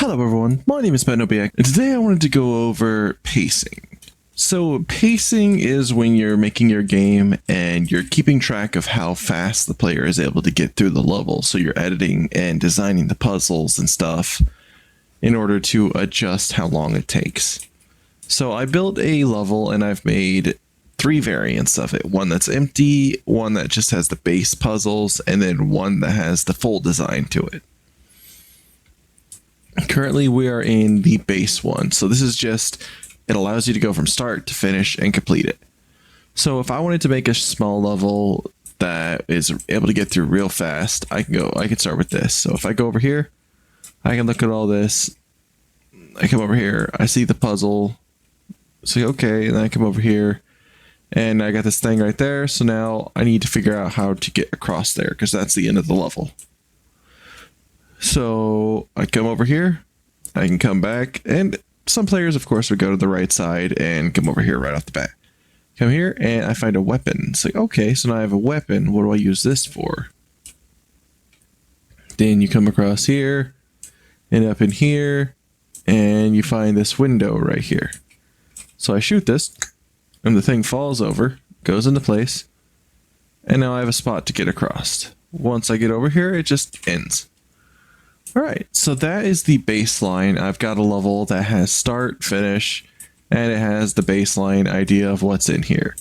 Hello everyone, my name is Ben Obiak, and today I wanted to go over pacing. So pacing is when you're making your game and you're keeping track of how fast the player is able to get through the level. So you're editing and designing the puzzles and stuff in order to adjust how long it takes. So I built a level and I've made 3 variants of it. One that's empty, one that just has the base puzzles, and then one that has the full design to it. Currently we are in the base one. So this is just, it allows you to go from start to finish and complete it. So if I wanted to make a small level that is able to get through real fast, I can start with this. So if I go over here, I can look at all this. I come over here, I see the puzzle. So okay, and then I come over here and I got this thing right there. So now I need to figure out how to get across there because that's the end of the level. So I come over here, I can come back, and some players, of course, would go to the right side and come over here right off the bat. Come here, and I find a weapon. It's like, okay, so now I have a weapon. What do I use this for? Then you come across here, and up in here, and you find this window right here. So I shoot this, and the thing falls over, goes into place, and now I have a spot to get across. Once I get over here, it just ends. Alright, so that is the baseline. I've got a level that has start, finish, and it has the baseline idea of what's in here.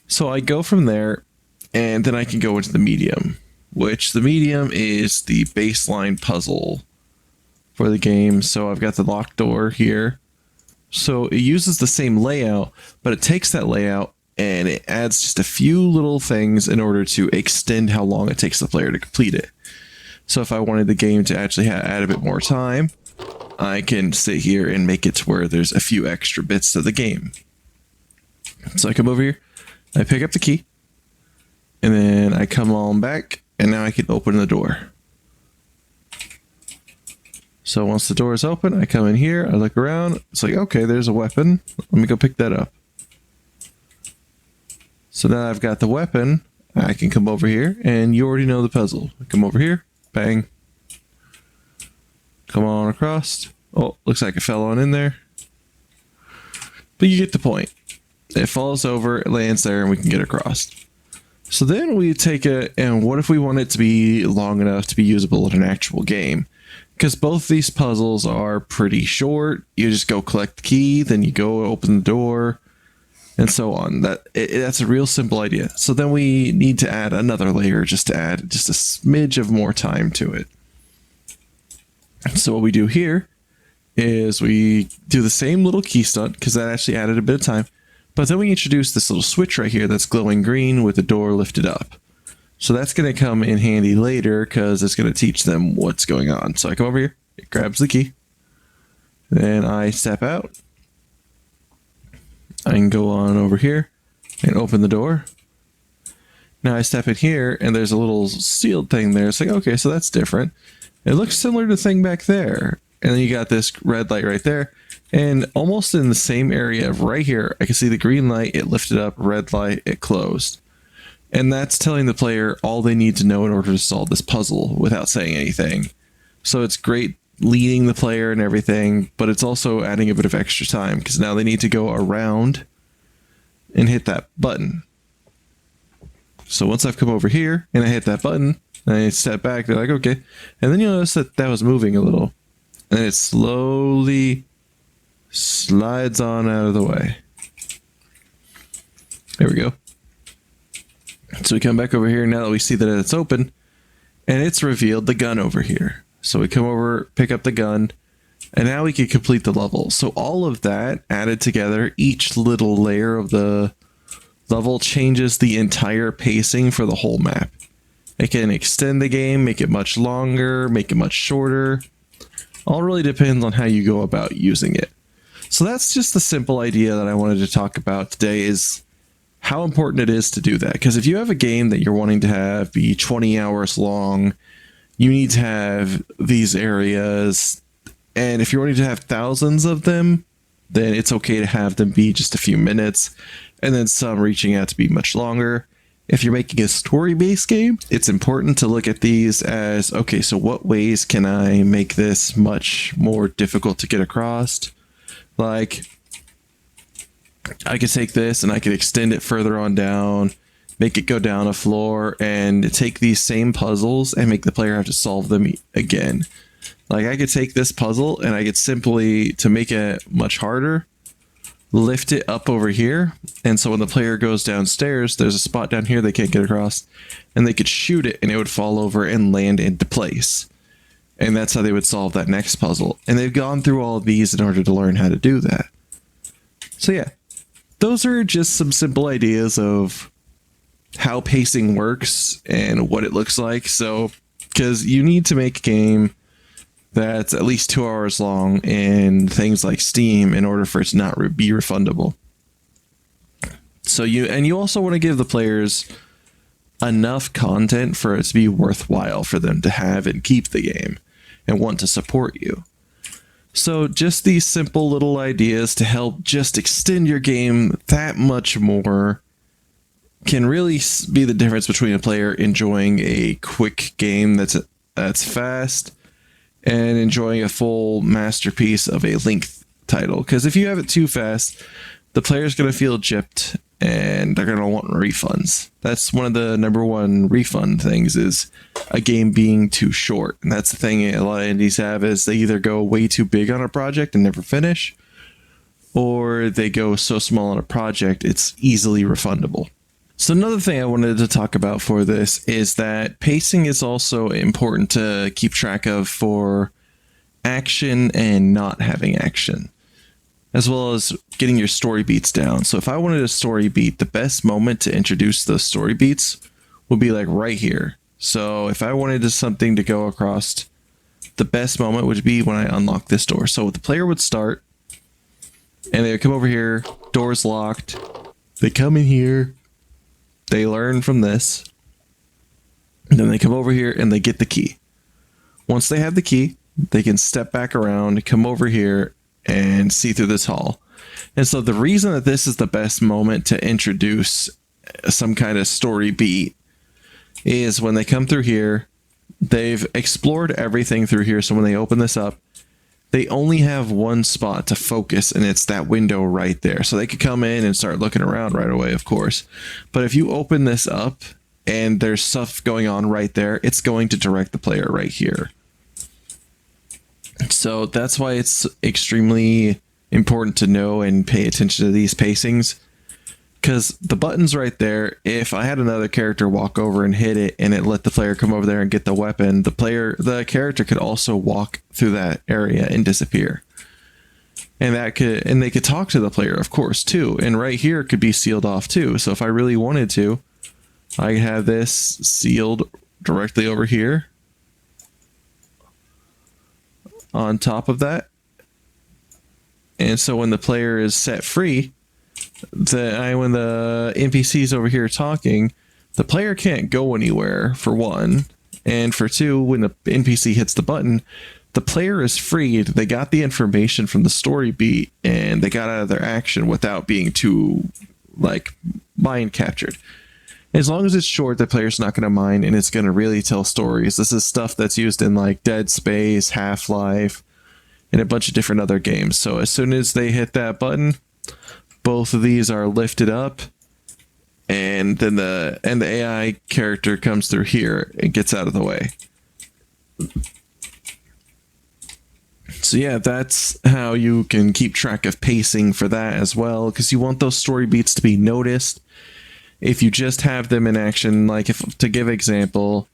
So I go from there, and then I can go into the medium, which the medium is the baseline puzzle for the game. So I've got the locked door here. So it uses the same layout, but it takes that layout and it adds just a few little things in order to extend how long it takes the player to complete it. So if I wanted the game to actually add a bit more time, I can sit here and make it to where there's a few extra bits to the game. So I come over here, I pick up the key, and then I come on back, and now I can open the door. So once the door is open, I come in here, I look around, it's like, okay, there's a weapon. Let me go pick that up. So now I've got the weapon, I can come over here, and you already know the puzzle. I come over here. Bang. Come on across. Oh, looks like it fell on in there. But you get the point. It falls over, it lands there, and we can get across. So then we take it, and what if we want it to be long enough to be usable in an actual game? Because both these puzzles are pretty short. You just go collect the key, then you go open the door, and so on. That's a real simple idea. So then we need to add another layer just to add just a smidge of more time to it. So what we do here is we do the same little key stunt because that actually added a bit of time. But then we introduce this little switch right here that's glowing green with the door lifted up. So that's going to come in handy later because it's going to teach them what's going on. So I come over here, it grabs the key, then I step out. I can go on over here and open the door. Now I step in here and there's a little sealed thing there. It's like, okay, so that's different. It looks similar to the thing back there. And then you got this red light right there. And almost in the same area right here, I can see the green light, it lifted up, red light, it closed. And that's telling the player all they need to know in order to solve this puzzle without saying anything. So it's great leading the player and everything, but it's also adding a bit of extra time because now they need to go around and hit that button. So once I've come over here and I hit that button and I step back, they're like, okay. And then you'll notice that that was moving a little and it slowly slides on out of the way. There we go. So we come back over here now that we see that it's open and it's revealed the gun over here. So we come over, pick up the gun, and now we can complete the level. So all of that added together, each little layer of the level changes the entire pacing for the whole map. It can extend the game, make it much longer, make it much shorter. All really depends on how you go about using it. So that's just the simple idea that I wanted to talk about today is how important it is to do that. Because if you have a game that you're wanting to have be 20 hours long, you need to have these areas, and if you're wanting to have thousands of them, then it's okay to have them be just a few minutes, and then some reaching out to be much longer. if you're making a story-based game, it's important to look at these as, okay, so what ways can I make this much more difficult to get across? Like, I could take this and I could extend it further on down, make it go down a floor, and take these same puzzles and make the player have to solve them again. Like, I could take this puzzle and I could simply, to make it much harder, lift it up over here, and so when the player goes downstairs, there's a spot down here they can't get across, and they could shoot it and it would fall over and land into place. And that's how they would solve that next puzzle. And they've gone through all of these in order to learn how to do that. So yeah, those are just some simple ideas of how pacing works and what it looks like. So, because you need to make a game that's at least 2 hours long in things like Steam in order for it to not be refundable. So you also want to give the players enough content for it to be worthwhile for them to have and keep the game and want to support you. So just these simple little ideas to help just extend your game that much more can really be the difference between a player enjoying a quick game that's fast and enjoying a full masterpiece of a length title. Because if you have it too fast, the player's going to feel gypped and they're going to want refunds. That's one of the number one refund things, is a game being too short. And that's the thing a lot of indies have, is they either go way too big on a project and never finish, or they go so small on a project it's easily refundable. So another thing I wanted to talk about for this is that pacing is also important to keep track of for action and not having action, as well as getting your story beats down. So if I wanted a story beat, the best moment to introduce those story beats would be like right here. So if I wanted something to go across, the best moment would be when I unlock this door. So the player would start and they would come over here, door's locked, they come in here, they learn from this, and then they come over here and they get the key. Once they have the key, they can step back around, come over here, and see through this hall. And so the reason that this is the best moment to introduce some kind of story beat is when they come through here, they've explored everything through here. So when they open this up, they only have one spot to focus, and it's that window right there. So they could come in and start looking around right away, of course. But if you open this up and there's stuff going on right there, it's going to direct the player right here. So that's why it's extremely important to know and pay attention to these pacings, because the button's right there. If I had another character walk over and hit it and it let the player come over there and get the weapon, the character could also walk through that area and disappear. And they could talk to the player, of course, too. And right here could be sealed off too. So if I really wanted to, I could have this sealed directly over here on top of that. And so when the player is set free, when the NPC's over here talking, the player can't go anywhere, for one. And for two, when the NPC hits the button, the player is freed. They got the information from the story beat and they got out of their action without being too, mind captured. As long as it's short, the player's not going to mind, and it's going to really tell stories. This is stuff that's used in Dead Space, Half-Life, and a bunch of different other games. So as soon as they hit that button, both of these are lifted up, and then the AI character comes through here and gets out of the way. So yeah, that's how you can keep track of pacing for that as well, because you want those story beats to be noticed. If you just have them in action, to give example,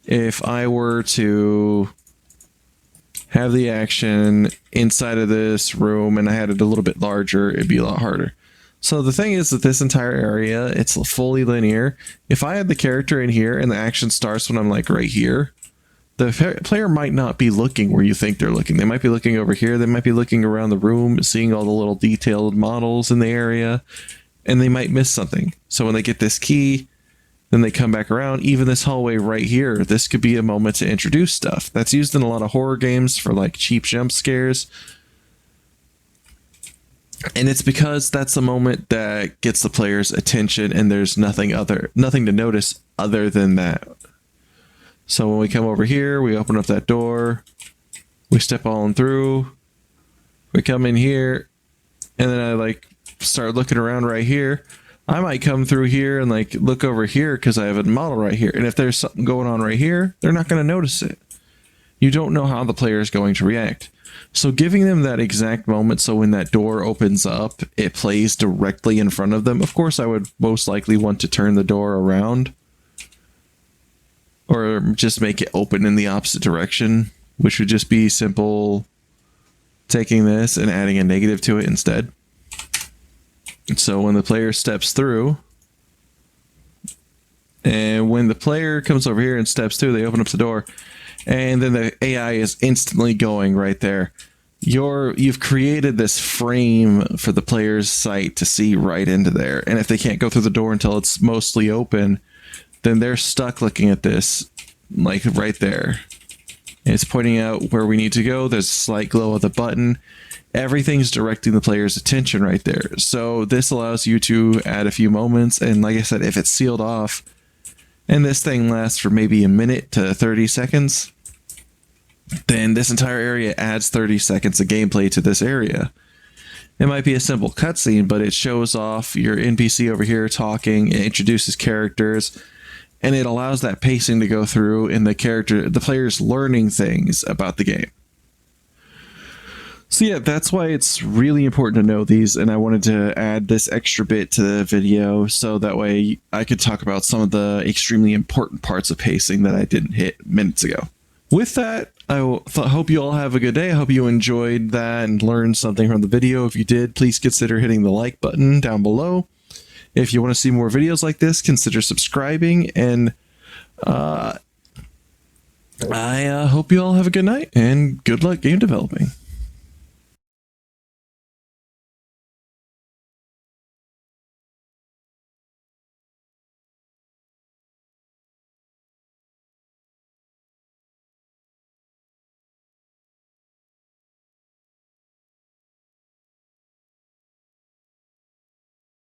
if I were to have the action inside of this room and I had it a little bit larger, it'd be a lot harder. So the thing is that this entire area, it's fully linear. If I had the character in here and the action starts when I'm right here, the player might not be looking where you think they're looking. They might be looking over here. They might be looking around the room, seeing all the little detailed models in the area, and they might miss something. So when they get this key, then they come back around. Even this hallway right here, this could be a moment to introduce stuff. That's used in a lot of horror games for cheap jump scares. And it's because that's the moment that gets the player's attention, and there's nothing to notice other than that. So when we come over here, we open up that door, we step on through, we come in here, and then I like start looking around right here. I might come through here and like look over here because I have a model right here. And if there's something going on right here, they're not going to notice it. You don't know how the player is going to react. So giving them that exact moment, so when that door opens up, it plays directly in front of them. Of course, I would most likely want to turn the door around or just make it open in the opposite direction, which would just be simple taking this and adding a negative to it instead. So when the player steps through, and when the player comes over here and steps through, they open up the door, and then the AI is instantly going right there. You've created this frame for the player's sight to see right into there. And if they can't go through the door until it's mostly open, then they're stuck looking at this, like right there. And it's pointing out where we need to go. There's a slight glow of the button. Everything's directing the player's attention right there. So this allows you to add a few moments. And like I said, if it's sealed off, and this thing lasts for maybe a minute to 30 seconds, then this entire area adds 30 seconds of gameplay to this area. It might be a simple cutscene, but it shows off your NPC over here talking, it introduces characters, and it allows that pacing to go through and the player's learning things about the game. So yeah, that's why it's really important to know these, and I wanted to add this extra bit to the video so that way I could talk about some of the extremely important parts of pacing that I didn't hit minutes ago. With that, I hope you all have a good day. I hope you enjoyed that and learned something from the video. If you did, please consider hitting the like button down below. If you want to see more videos like this, consider subscribing, and I hope you all have a good night and good luck game developing.